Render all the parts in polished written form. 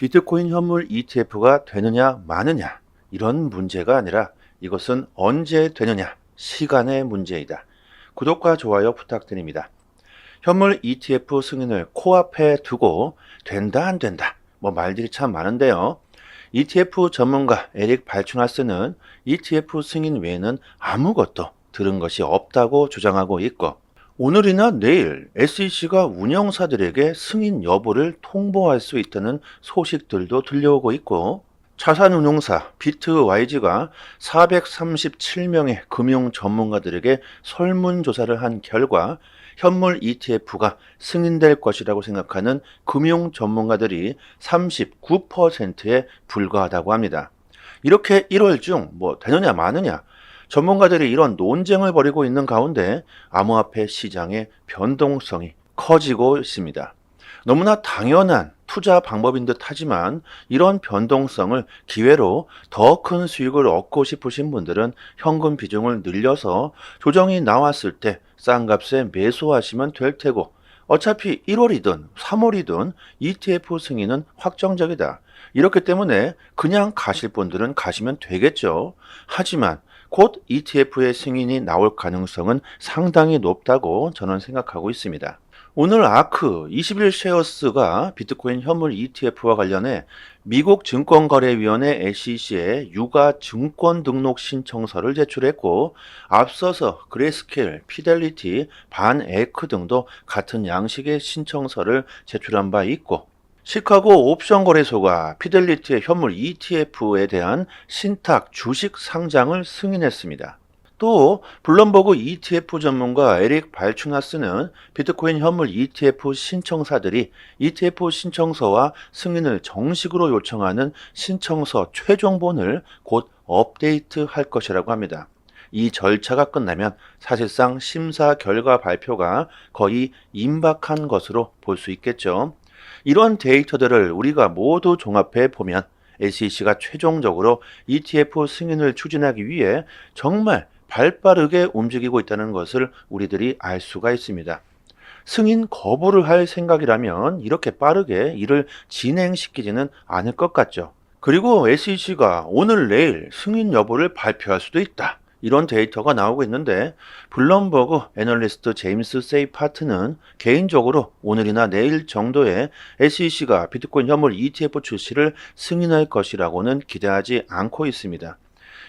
비트코인 현물 ETF가 되느냐 마느냐 이런 문제가 아니라 이것은 언제 되느냐 시간의 문제이다. 구독과 좋아요 부탁드립니다. 현물 ETF 승인을 코앞에 두고 된다 안 된다 뭐 말들이 참 많은데요. ETF 전문가 에릭 발추나스는 ETF 승인 외에는 아무것도 들은 것이 없다고 주장하고 있고, 오늘이나 내일 SEC가 운영사들에게 승인 여부를 통보할 수 있다는 소식들도 들려오고 있고, 자산운용사 비트YG가 437명의 금융 전문가들에게 설문조사를 한 결과 현물 ETF가 승인될 것이라고 생각하는 금융 전문가들이 39%에 불과하다고 합니다. 이렇게 1월 중 뭐 되느냐 마느냐 전문가들이 이런 논쟁을 벌이고 있는 가운데 암호화폐 시장의 변동성이 커지고 있습니다. 너무나 당연한 투자 방법인 듯 하지만 이런 변동성을 기회로 더 큰 수익을 얻고 싶으신 분들은 현금 비중을 늘려서 조정이 나왔을 때 싼 값에 매수하시면 될 테고, 어차피 1월이든 3월이든 ETF 승인은 확정적이다. 이렇기 때문에 그냥 가실 분들은 가시면 되겠죠. 하지만 곧 ETF의 승인이 나올 가능성은 상당히 높다고 저는 생각하고 있습니다. 오늘 아크 21쉐어스가 비트코인 현물 ETF와 관련해 미국 증권거래위원회 SEC에 유가 증권 등록 신청서를 제출했고, 앞서서 그레이스케일, 피델리티, 반에크 등도 같은 양식의 신청서를 제출한 바 있고, 시카고 옵션 거래소가 피델리티의 현물 ETF에 대한 신탁 주식 상장을 승인했습니다. 또 블룸버그 ETF 전문가 에릭 발추나스는 비트코인 현물 ETF 신청사들이 ETF 신청서와 승인을 정식으로 요청하는 신청서 최종본을 곧 업데이트할 것이라고 합니다. 이 절차가 끝나면 사실상 심사 결과 발표가 거의 임박한 것으로 볼 수 있겠죠. 이런 데이터들을 우리가 모두 종합해 보면 SEC가 최종적으로 ETF 승인을 추진하기 위해 정말 발빠르게 움직이고 있다는 것을 우리들이 알 수가 있습니다. 승인 거부를 할 생각이라면 이렇게 빠르게 일을 진행시키지는 않을 것 같죠. 그리고 SEC가 오늘 내일 승인 여부를 발표할 수도 있다, 이런 데이터가 나오고 있는데, 블룸버그 애널리스트 제임스 세이파트는 개인적으로 오늘이나 내일 정도에 SEC가 비트코인 현물 ETF 출시를 승인할 것이라고는 기대하지 않고 있습니다.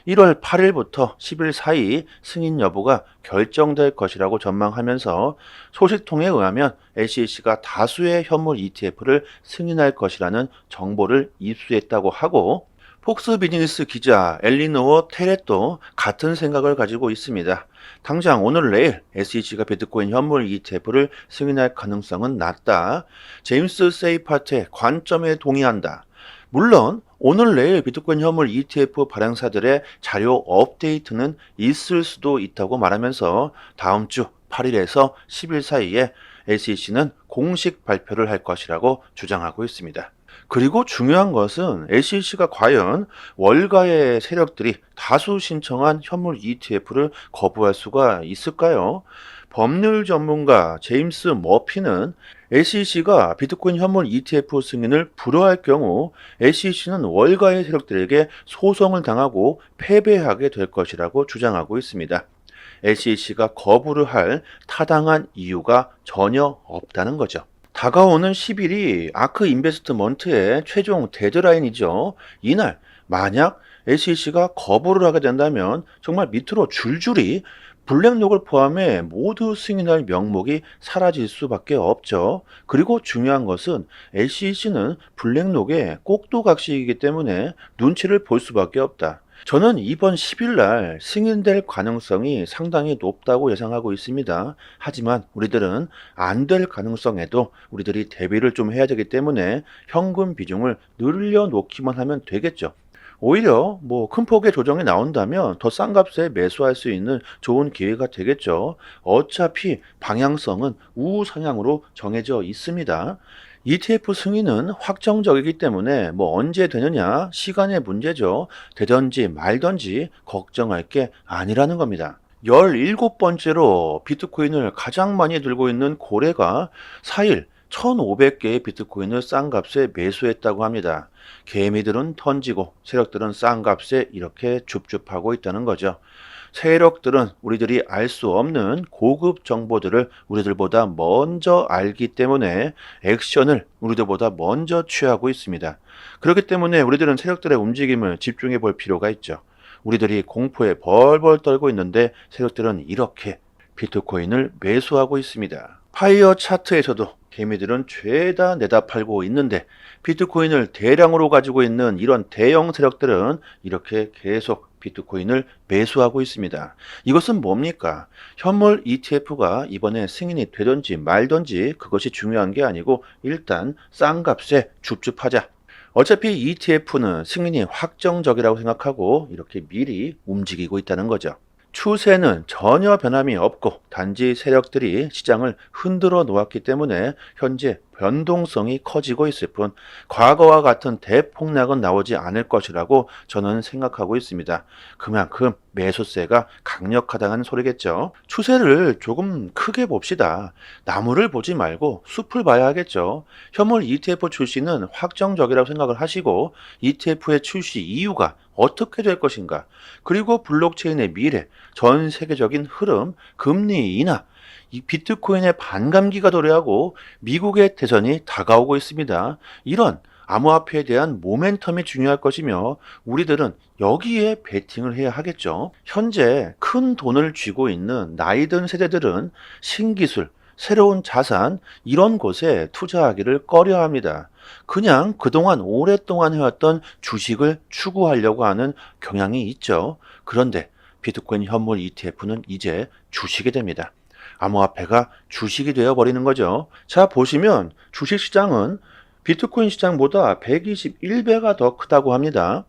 1월 8일부터 10일 사이 승인 여부가 결정될 것이라고 전망하면서, 소식통에 의하면 SEC가 다수의 현물 ETF를 승인할 것이라는 정보를 입수했다고 하고, 폭스 비즈니스 기자 엘리노어 테렛도 같은 생각을 가지고 있습니다. 당장 오늘 내일 SEC가 비트코인 현물 ETF를 승인할 가능성은 낮다. 제임스 세이파트의 관점에 동의한다. 물론 오늘 내일 비트코인 현물 ETF 발행사들의 자료 업데이트는 있을 수도 있다고 말하면서 다음 주 8일에서 10일 사이에 SEC는 공식 발표를 할 것이라고 주장하고 있습니다. 그리고 중요한 것은 SEC가 과연 월가의 세력들이 다수 신청한 현물 ETF를 거부할 수가 있을까요? 법률 전문가 제임스 머피는 SEC가 비트코인 현물 ETF 승인을 불허할 경우 SEC는 월가의 세력들에게 소송을 당하고 패배하게 될 것이라고 주장하고 있습니다. SEC가 거부를 할 타당한 이유가 전혀 없다는 거죠. 다가오는 10일이 아크 인베스트먼트의 최종 데드라인이죠. 이날 만약 SEC가 거부를 하게 된다면 정말 밑으로 줄줄이 블랙록을 포함해 모두 승인할 명목이 사라질 수밖에 없죠. 그리고 중요한 것은 SEC는 블랙록의 꼭두각시이기 때문에 눈치를 볼 수밖에 없다. 저는 이번 10일 날 승인될 가능성이 상당히 높다고 예상하고 있습니다. 하지만 우리들은 안 될 가능성에도 우리들이 대비를 좀 해야 되기 때문에 현금 비중을 늘려놓기만 하면 되겠죠. 오히려 뭐 큰 폭의 조정이 나온다면 더 싼 값에 매수할 수 있는 좋은 기회가 되겠죠. 어차피 방향성은 우상향으로 정해져 있습니다. ETF 승인은 확정적이기 때문에 뭐 언제 되느냐 시간의 문제죠. 되든지 말든지 걱정할 게 아니라는 겁니다. 17번째로 비트코인을 가장 많이 들고 있는 고래가 4일 1,500개의 비트코인을 싼 값에 매수했다고 합니다. 개미들은 던지고 세력들은 싼 값에 이렇게 줍줍하고 있다는 거죠. 세력들은 우리들이 알 수 없는 고급 정보들을 우리들보다 먼저 알기 때문에 액션을 우리들보다 먼저 취하고 있습니다. 그렇기 때문에 우리들은 세력들의 움직임을 집중해 볼 필요가 있죠. 우리들이 공포에 벌벌 떨고 있는데 세력들은 이렇게 비트코인을 매수하고 있습니다. 파이어 차트에서도 개미들은 죄다 내다 팔고 있는데 비트코인을 대량으로 가지고 있는 이런 대형 세력들은 이렇게 계속 비트코인을 매수하고 있습니다. 이것은 뭡니까? 현물 ETF가 이번에 승인이 되든지 말든지 그것이 중요한 게 아니고 일단 싼 값에 줍줍하자. 어차피 ETF는 승인이 확정적이라고 생각하고 이렇게 미리 움직이고 있다는 거죠. 추세는 전혀 변함이 없고 단지 세력들이 시장을 흔들어 놓았기 때문에 현재 변동성이 커지고 있을 뿐 과거와 같은 대폭락은 나오지 않을 것이라고 저는 생각하고 있습니다. 그만큼 매수세가 강력하다는 소리겠죠. 추세를 조금 크게 봅시다. 나무를 보지 말고 숲을 봐야 하겠죠. 현물 ETF 출시는 확정적이라고 생각을 하시고 ETF의 출시 이유가 어떻게 될 것인가, 그리고 블록체인의 미래, 전 세계적인 흐름, 금리 인하, 이 비트코인의 반감기가 도래하고 미국의 대선이 다가오고 있습니다. 이런 암호화폐에 대한 모멘텀이 중요할 것이며 우리들은 여기에 베팅을 해야 하겠죠. 현재 큰 돈을 쥐고 있는 나이든 세대들은 신기술, 새로운 자산, 이런 곳에 투자하기를 꺼려합니다. 그냥 그동안 오랫동안 해왔던 주식을 추구하려고 하는 경향이 있죠. 그런데 비트코인 현물 ETF는 이제 주식이 됩니다. 암호화폐가 주식이 되어버리는 거죠. 자, 보시면 주식시장은 비트코인 시장보다 121배가 더 크다고 합니다.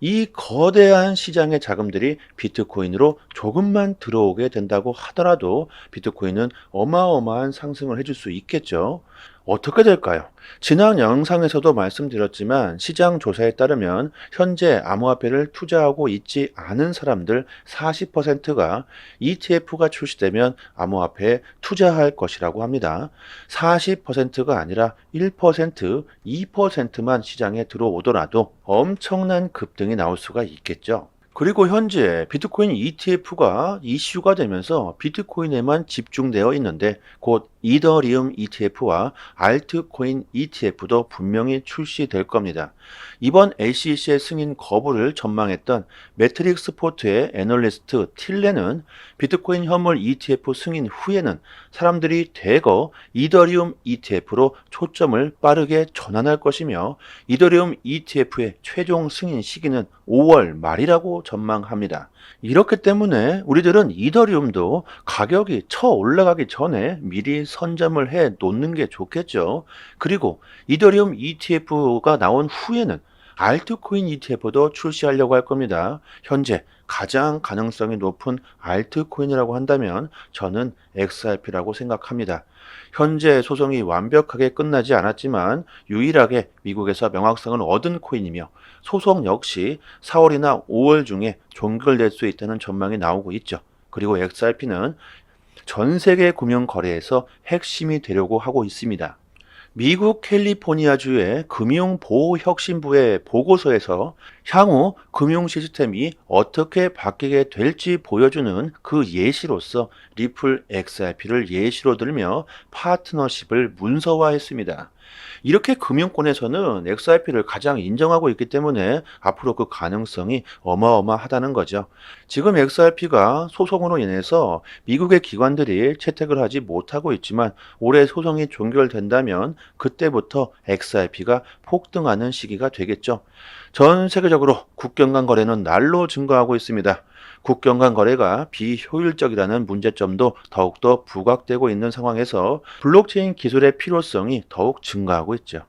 이 거대한 시장의 자금들이 비트코인으로 조금만 들어오게 된다고 하더라도 비트코인은 어마어마한 상승을 해줄 수 있겠죠. 어떻게 될까요? 지난 영상에서도 말씀드렸지만 시장 조사에 따르면 현재 암호화폐를 투자하고 있지 않은 사람들 40%가 ETF가 출시되면 암호화폐에 투자할 것이라고 합니다. 40%가 아니라 1%, 2%만 시장에 들어오더라도 엄청난 급등이 나올 수가 있겠죠. 그리고 현재 비트코인 ETF가 이슈가 되면서 비트코인에만 집중되어 있는데 곧 이더리움 ETF와 알트코인 ETF도 분명히 출시될 겁니다. 이번 SEC의 승인 거부를 전망했던 매트릭스 포트의 애널리스트 틸레는 비트코인 현물 ETF 승인 후에는 사람들이 대거 이더리움 ETF로 초점을 빠르게 전환할 것이며 이더리움 ETF의 최종 승인 시기는 5월 말이라고 전망합니다. 이렇기 때문에 우리들은 이더리움도 가격이 쳐 올라가기 전에 미리 선점을 해 놓는 게 좋겠죠. 그리고 이더리움 ETF가 나온 후에는 알트코인 ETF도 출시하려고 할 겁니다. 현재 가장 가능성이 높은 알트코인이라고 한다면 저는 XRP라고 생각합니다. 현재 소송이 완벽하게 끝나지 않았지만 유일하게 미국에서 명확성을 얻은 코인이며 소송 역시 4월이나 5월 중에 종결될 수 있다는 전망이 나오고 있죠. 그리고 XRP는 전 세계 금융 거래에서 핵심이 되려고 하고 있습니다. 미국 캘리포니아주의 금융보호혁신부의 보고서에서 향후 금융 시스템이 어떻게 바뀌게 될지 보여주는 그 예시로서 리플 XRP를 예시로 들며 파트너십을 문서화했습니다. 이렇게 금융권에서는 XRP를 가장 인정하고 있기 때문에 앞으로 그 가능성이 어마어마하다는 거죠. 지금 XRP가 소송으로 인해서 미국의 기관들이 채택을 하지 못하고 있지만 올해 소송이 종결된다면 그때부터 XRP가 폭등하는 시기가 되겠죠. 전 세계적으로 국경 간 거래는 날로 증가하고 있습니다. 국경 간 거래가 비효율적이라는 문제점도 더욱더 부각되고 있는 상황에서 블록체인 기술의 필요성이 더욱 증가하고 있죠.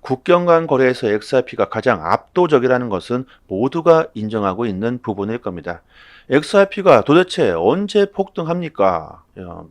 국경 간 거래에서 XRP가 가장 압도적이라는 것은 모두가 인정하고 있는 부분일 겁니다. XRP가 도대체 언제 폭등합니까?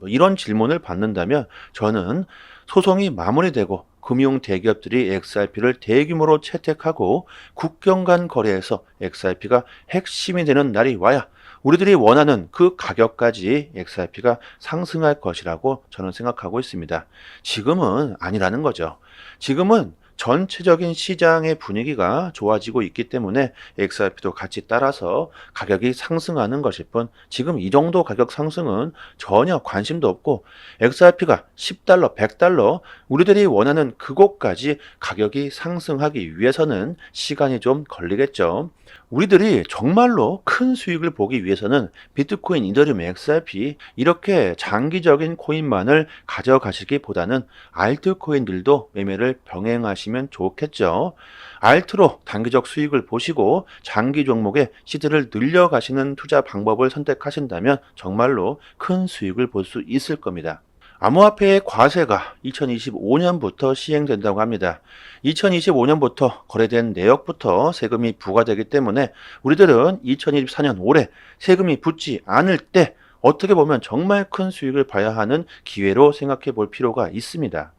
이런 질문을 받는다면 저는 소송이 마무리되고 금융 대기업들이 XRP를 대규모로 채택하고 국경 간 거래에서 XRP가 핵심이 되는 날이 와야 우리들이 원하는 그 가격까지 XRP가 상승할 것이라고 저는 생각하고 있습니다. 지금은 아니라는 거죠. 지금은 전체적인 시장의 분위기가 좋아지고 있기 때문에 XRP도 같이 따라서 가격이 상승하는 것일 뿐, 지금 이 정도 가격 상승은 전혀 관심도 없고, XRP가 $10, $100, 우리들이 원하는 그곳까지 가격이 상승하기 위해서는 시간이 좀 걸리겠죠. 우리들이 정말로 큰 수익을 보기 위해서는 비트코인, 이더리움, XRP 이렇게 장기적인 코인만을 가져가시기보다는 알트코인들도 매매를 병행하시면 좋겠죠. 알트로 단기적 수익을 보시고 장기 종목에 시드를 늘려가시는 투자 방법을 선택하신다면 정말로 큰 수익을 볼 수 있을 겁니다. 암호화폐의 과세가 2025년부터 시행된다고 합니다. 2025년부터 거래된 내역부터 세금이 부과되기 때문에 우리들은 2024년 올해 세금이 붙지 않을 때 어떻게 보면 정말 큰 수익을 봐야 하는 기회로 생각해 볼 필요가 있습니다.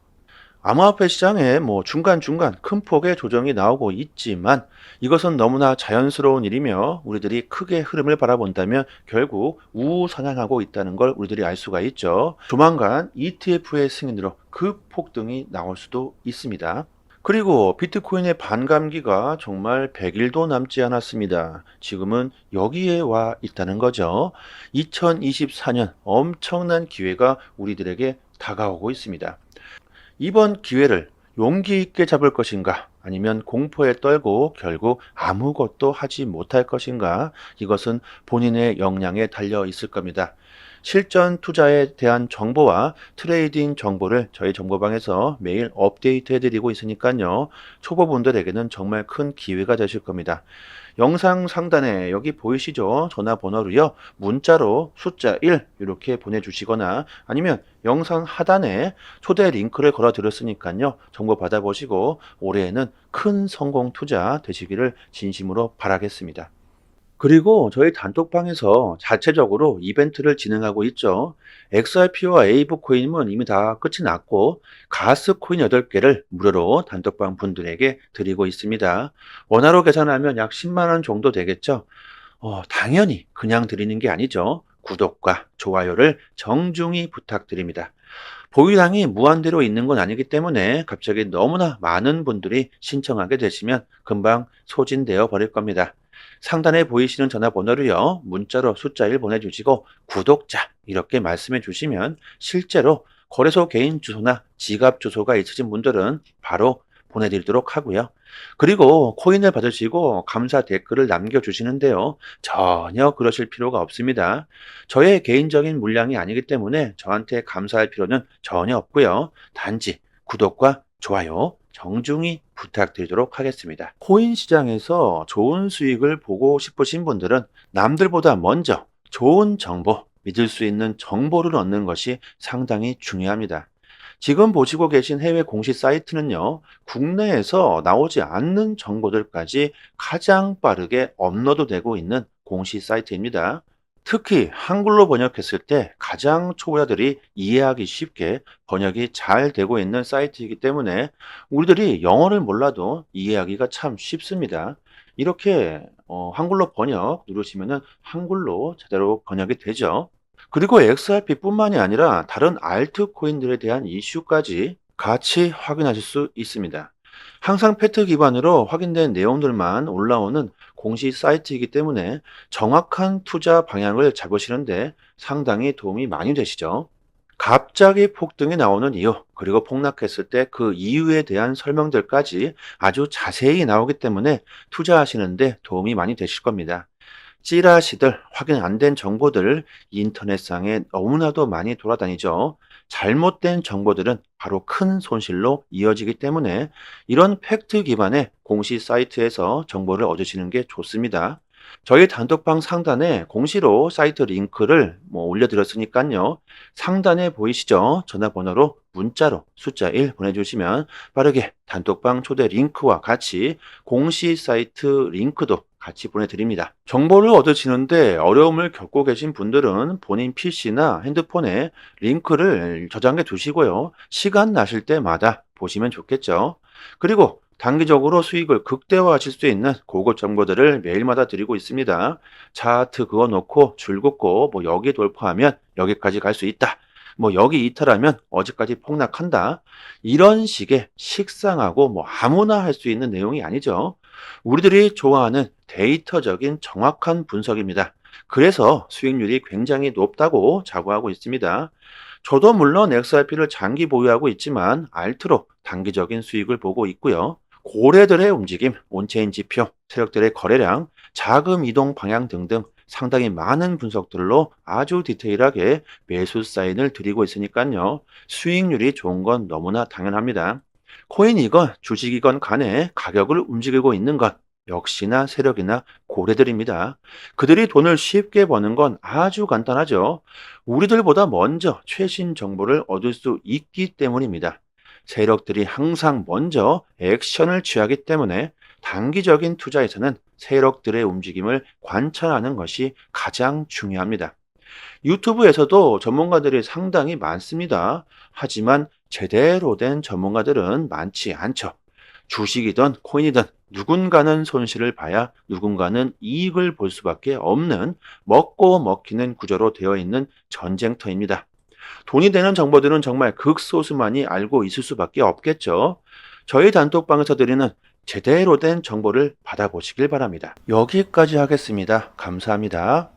암호화폐 시장에 중간중간 큰 폭의 조정이 나오고 있지만 이것은 너무나 자연스러운 일이며 우리들이 크게 흐름을 바라본다면 결국 우상향하고 있다는 걸 우리들이 알 수가 있죠. 조만간 ETF의 승인으로 급폭등이 나올 수도 있습니다. 그리고 비트코인의 반감기가 정말 100일도 남지 않았습니다. 지금은 여기에 와 있다는 거죠. 2024년 엄청난 기회가 우리들에게 다가오고 있습니다. 이번 기회를 용기 있게 잡을 것인가, 아니면 공포에 떨고 결국 아무것도 하지 못할 것인가, 이것은 본인의 역량에 달려 있을 겁니다. 실전 투자에 대한 정보와 트레이딩 정보를 저희 정보방에서 매일 업데이트 해드리고 있으니까요. 초보분들에게는 정말 큰 기회가 되실 겁니다. 영상 상단에 여기 보이시죠? 전화번호로요. 문자로 숫자 1 이렇게 보내주시거나 아니면 영상 하단에 초대 링크를 걸어 드렸으니까요. 정보 받아보시고 올해에는 큰 성공 투자 되시기를 진심으로 바라겠습니다. 그리고 저희 단톡방에서 자체적으로 이벤트를 진행하고 있죠. XRP와 에이브 코인은 이미 다 끝이 났고 가스 코인 8개를 무료로 단톡방 분들에게 드리고 있습니다. 원화로 계산하면 약 10만 원 정도 되겠죠. 당연히 그냥 드리는 게 아니죠. 구독과 좋아요를 정중히 부탁드립니다. 보유량이 무한대로 있는 건 아니기 때문에 갑자기 너무나 많은 분들이 신청하게 되시면 금방 소진되어 버릴 겁니다. 상단에 보이시는 전화번호로요. 문자로 숫자 1 보내주시고 구독자 이렇게 말씀해 주시면 실제로 거래소 개인 주소나 지갑 주소가 있으신 분들은 바로 보내드리도록 하고요. 그리고 코인을 받으시고 감사 댓글을 남겨주시는데요. 전혀 그러실 필요가 없습니다. 저의 개인적인 물량이 아니기 때문에 저한테 감사할 필요는 전혀 없고요. 단지 구독과 좋아요 정중히 부탁드리도록 하겠습니다. 코인 시장에서 좋은 수익을 보고 싶으신 분들은 남들보다 먼저 좋은 정보, 믿을 수 있는 정보를 얻는 것이 상당히 중요합니다. 지금 보시고 계신 해외 공시 사이트는요, 국내에서 나오지 않는 정보들까지 가장 빠르게 업로드되고 있는 공시 사이트입니다. 특히 한글로 번역했을 때 가장 초보자들이 이해하기 쉽게 번역이 잘 되고 있는 사이트이기 때문에 우리들이 영어를 몰라도 이해하기가 참 쉽습니다. 이렇게 한글로 번역 누르시면은 한글로 제대로 번역이 되죠. 그리고 XRP뿐만이 아니라 다른 알트코인들에 대한 이슈까지 같이 확인하실 수 있습니다. 항상 팩트 기반으로 확인된 내용들만 올라오는 공시 사이트이기 때문에 정확한 투자 방향을 잡으시는데 상당히 도움이 많이 되시죠. 갑자기 폭등이 나오는 이유, 그리고 폭락했을 때 그 이유에 대한 설명들까지 아주 자세히 나오기 때문에 투자하시는데 도움이 많이 되실 겁니다. 찌라시들, 확인 안 된 정보들 인터넷상에 너무나도 많이 돌아다니죠. 잘못된 정보들은 바로 큰 손실로 이어지기 때문에 이런 팩트 기반의 공시 사이트에서 정보를 얻으시는 게 좋습니다. 저희 단톡방 상단에 공시로 사이트 링크를 올려드렸으니까요. 상단에 보이시죠? 전화번호로 문자로 숫자 1 보내주시면 빠르게 단톡방 초대 링크와 같이 공시 사이트 링크도 같이 보내드립니다. 정보를 얻으시는데 어려움을 겪고 계신 분들은 본인 PC나 핸드폰에 링크를 저장해 두시고요. 시간 나실 때마다 보시면 좋겠죠. 그리고 단기적으로 수익을 극대화하실 수 있는 고급 정보들을 매일마다 드리고 있습니다. 차트 그어놓고 줄긋고 뭐 여기 돌파하면 여기까지 갈 수 있다. 뭐 여기 이탈하면 어디까지 폭락한다. 이런 식의 식상하고 뭐 아무나 할 수 있는 내용이 아니죠. 우리들이 좋아하는 데이터적인 정확한 분석입니다. 그래서 수익률이 굉장히 높다고 자부하고 있습니다. 저도 물론 XRP를 장기 보유하고 있지만 알트로 단기적인 수익을 보고 있고요. 고래들의 움직임, 온체인 지표, 세력들의 거래량, 자금 이동 방향 등등 상당히 많은 분석들로 아주 디테일하게 매수 사인을 드리고 있으니까요. 수익률이 좋은 건 너무나 당연합니다. 코인이건 주식이건 간에 가격을 움직이고 있는 것 역시나 세력이나 고래들입니다. 그들이 돈을 쉽게 버는 건 아주 간단하죠. 우리들보다 먼저 최신 정보를 얻을 수 있기 때문입니다. 세력들이 항상 먼저 액션을 취하기 때문에 단기적인 투자에서는 세력들의 움직임을 관찰하는 것이 가장 중요합니다. 유튜브에서도 전문가들이 상당히 많습니다. 하지만 제대로 된 전문가들은 많지 않죠. 주식이든 코인이든 누군가는 손실을 봐야 누군가는 이익을 볼 수밖에 없는 먹고 먹히는 구조로 되어 있는 전쟁터입니다. 돈이 되는 정보들은 정말 극소수만이 알고 있을 수밖에 없겠죠. 저희 단톡방에서 드리는 제대로 된 정보를 받아보시길 바랍니다. 여기까지 하겠습니다. 감사합니다.